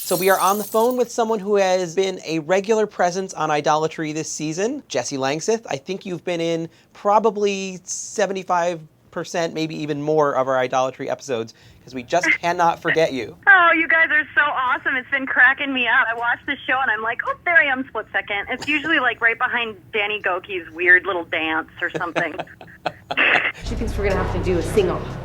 So we are on the phone with someone who has been a regular presence on Idolatry this season, Jessie Langseth. I think you've been in probably 75%, maybe even more of our Idolatry episodes, because we just cannot forget you. Oh, you guys are so awesome. It's been cracking me up. I watch the show and I'm like, oh, there I am, split second. It's usually like right behind Danny Gokey's weird little dance or something. She thinks we're going to have to do a sing-off.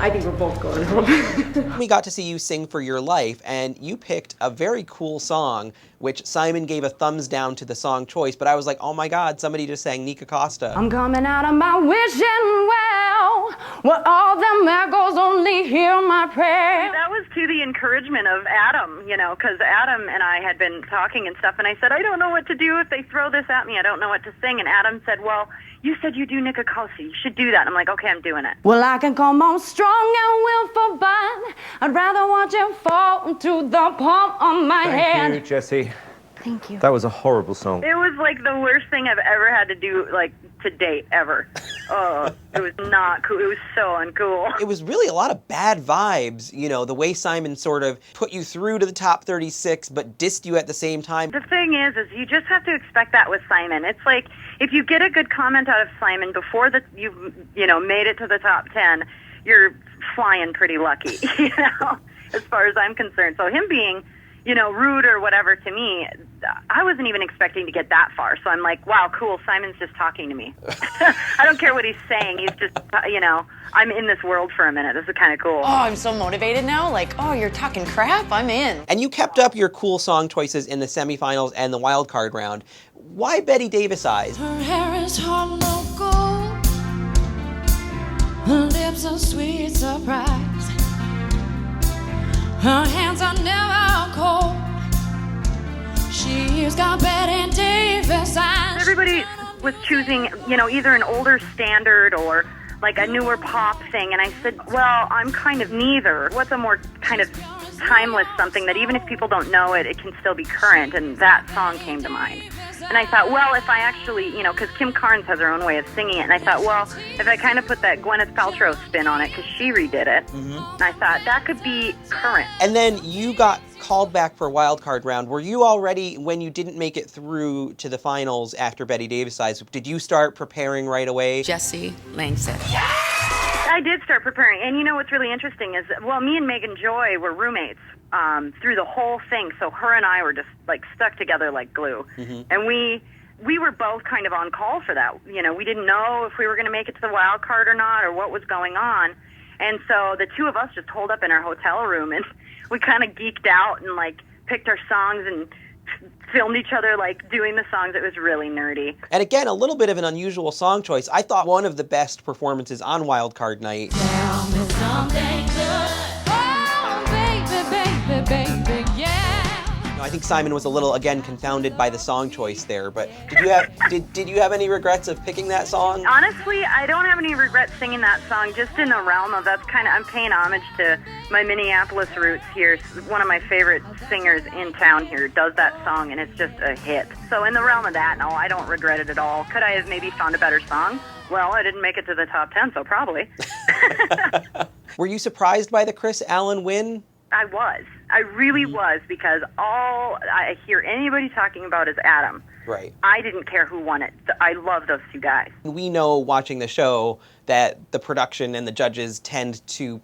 I think we're both going home. We got to see you sing For Your Life, and you picked a very cool song, which Simon gave a thumbs down to the song choice, but I was like, oh my God, somebody just sang Nika Costa. I'm coming out of my wishing well, where all them echoes only hear my prayer. That was to the encouragement of Adam, because Adam and I had been talking and stuff, and I said, I don't know what to do if they throw this at me. I don't know what to sing. And Adam said, well, you said you do Nika Costa. You should do that. And I'm like, okay, I'm doing it. Well, I can come on strong and willful, but I'd rather watch it fall into the palm of my hand. Thank you, Jessie. Thank you. That was a horrible song. It was like the worst thing I've ever had to do, like, to date, ever. Oh, it was not cool. It was so uncool. It was really a lot of bad vibes, the way Simon sort of put you through to the top 36, but dissed you at the same time. The thing is you just have to expect that with Simon. It's like, if you get a good comment out of Simon before you've made it to the top 10, you're flying pretty lucky, as far as I'm concerned. So him being, rude or whatever to me, I wasn't even expecting to get that far. So I'm like, wow, cool, Simon's just talking to me. I don't care what he's saying. He's just, I'm in this world for a minute. This is kind of cool. Oh, I'm so motivated now. Like, oh, you're talking crap? I'm in. And you kept up your cool song choices in the semifinals and the wild card round. Why Betty Davis eyes? Her hair is hollow gold. Her lips are sweet surprise. Her hands are never cold. She's got Betty Davis eyes. Everybody was choosing, either an older standard or like a newer pop thing. And I said, well, I'm kind of neither. What's a more kind of timeless something that even if people don't know it, it can still be current? And that song came to mind. And I thought, well, if I actually, because Kim Carnes has her own way of singing it, and I thought, well, if I kind of put that Gwyneth Paltrow spin on it, because she redid it, and I thought that could be current. And then you got called back for a wild card round. Were you already, when you didn't make it through to the finals after Betty Davis eyes, did you start preparing right away? Jessie Langseth. I did start preparing, and what's really interesting is, well, me and Megan Joy were roommates through the whole thing, so her and I were just like stuck together like glue, and we were both kind of on call for that. We didn't know if we were going to make it to the wild card or not, or what was going on, and so the two of us just holed up in our hotel room, and we kind of geeked out and like picked our songs and filmed each other like doing the songs. It was really nerdy. And again, a little bit of an unusual song choice. I thought one of the best performances on Wild Card Night. Tell me something good. Oh, baby, baby, baby, yeah. I think Simon was a little, again, confounded by the song choice there, but did you have any regrets of picking that song? Honestly, I don't have any regrets singing that song, just in the realm of I'm paying homage to my Minneapolis roots here. One of my favorite singers in town here does that song, and it's just a hit. So in the realm of that, no, I don't regret it at all. Could I have maybe found a better song? Well, I didn't make it to the top 10, so probably. Were you surprised by the Chris Allen win? I was. I really was, because all I hear anybody talking about is Adam. Right. I didn't care who won it. I love those two guys. We know, watching the show, that the production and the judges tend to,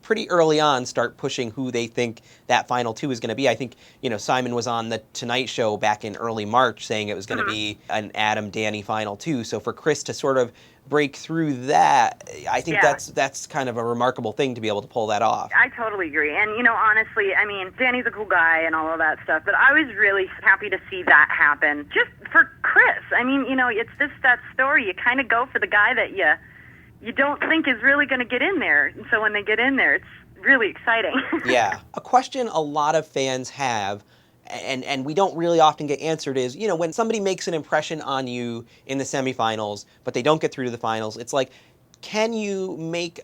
pretty early on start pushing who they think that final two is going to be. I think, Simon was on the Tonight Show back in early March saying it was going to be an Adam-Danny final two. So for Chris to sort of break through that, I think that's kind of a remarkable thing to be able to pull that off. I totally agree. And, honestly, Danny's a cool guy and all of that stuff, but I was really happy to see that happen. Just for Chris. It's just that story. You kind of go for the guy that you don't think is really going to get in there. And so when they get in there, it's really exciting. Yeah. A question a lot of fans have, and we don't really often get answered, is, when somebody makes an impression on you in the semifinals, but they don't get through to the finals, it's like, can you make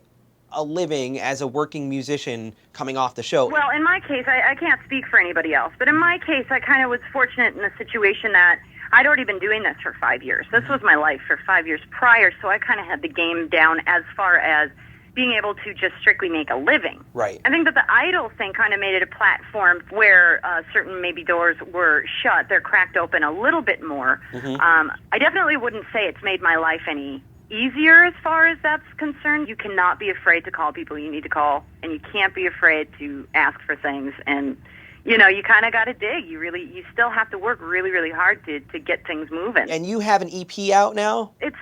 a living as a working musician coming off the show? Well, in my case, I can't speak for anybody else, but in my case, I kind of was fortunate in a situation that I'd already been doing this for 5 years. This was my life for 5 years prior, so I kind of had the game down as far as being able to just strictly make a living. Right. I think that the Idol thing kind of made it a platform where certain maybe doors were shut. They're cracked open a little bit more. I definitely wouldn't say it's made my life any easier as far as that's concerned. You cannot be afraid to call people you need to call, and you can't be afraid to ask for things. And you know, you kind of got to dig. You still have to work really, really hard to get things moving. And you have an EP out now? It's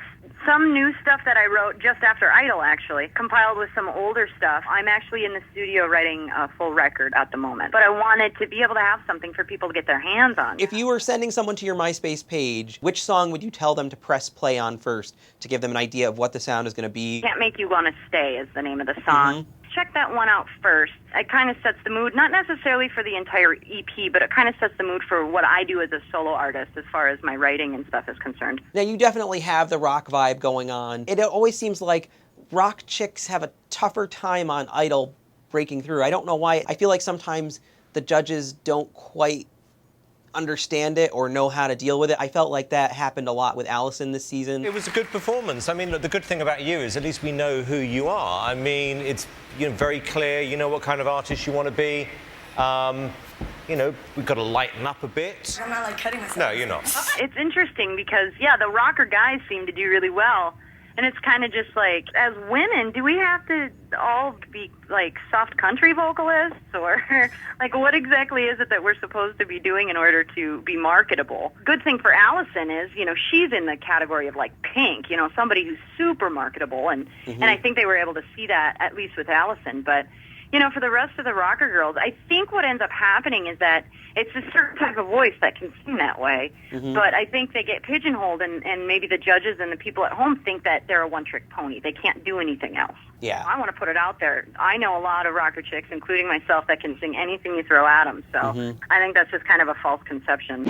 some new stuff that I wrote just after Idol, actually, compiled with some older stuff. I'm actually in the studio writing a full record at the moment, but I wanted to be able to have something for people to get their hands on. If you were sending someone to your MySpace page, which song would you tell them to press play on first to give them an idea of what the sound is going to be? Can't Make You Wanna Stay is the name of the song. Check that one out first. It kind of sets the mood, not necessarily for the entire EP, but it kind of sets the mood for what I do as a solo artist as far as my writing and stuff is concerned. Now, you definitely have the rock vibe going on. It always seems like rock chicks have a tougher time on Idol breaking through. I don't know why. I feel like sometimes the judges don't quite understand it or know how to deal with it. I felt like that happened a lot with Allison this season. It was a good performance. I mean, look, the good thing about you is at least we know who you are. I mean, it's very clear. You know what kind of artist you want to be. We've got to lighten up a bit. I'm not like cutting myself. No, you're not. It's interesting because, yeah, the rocker guys seem to do really well. And it's kind of just like, as women, do we have to all be, like, soft country vocalists? Or, like, what exactly is it that we're supposed to be doing in order to be marketable? Good thing for Allison is, she's in the category of, like, Pink, somebody who's super marketable. And I think they were able to see that, at least with Allison. But, for the rest of the rocker girls, I think what ends up happening is that it's a certain type of voice that can sing that way. But I think they get pigeonholed, and maybe the judges and the people at home think that they're a one-trick pony. They can't do anything else. Yeah. I want to put it out there. I know a lot of rocker chicks, including myself, that can sing anything you throw at them. So I think that's just kind of a false conception.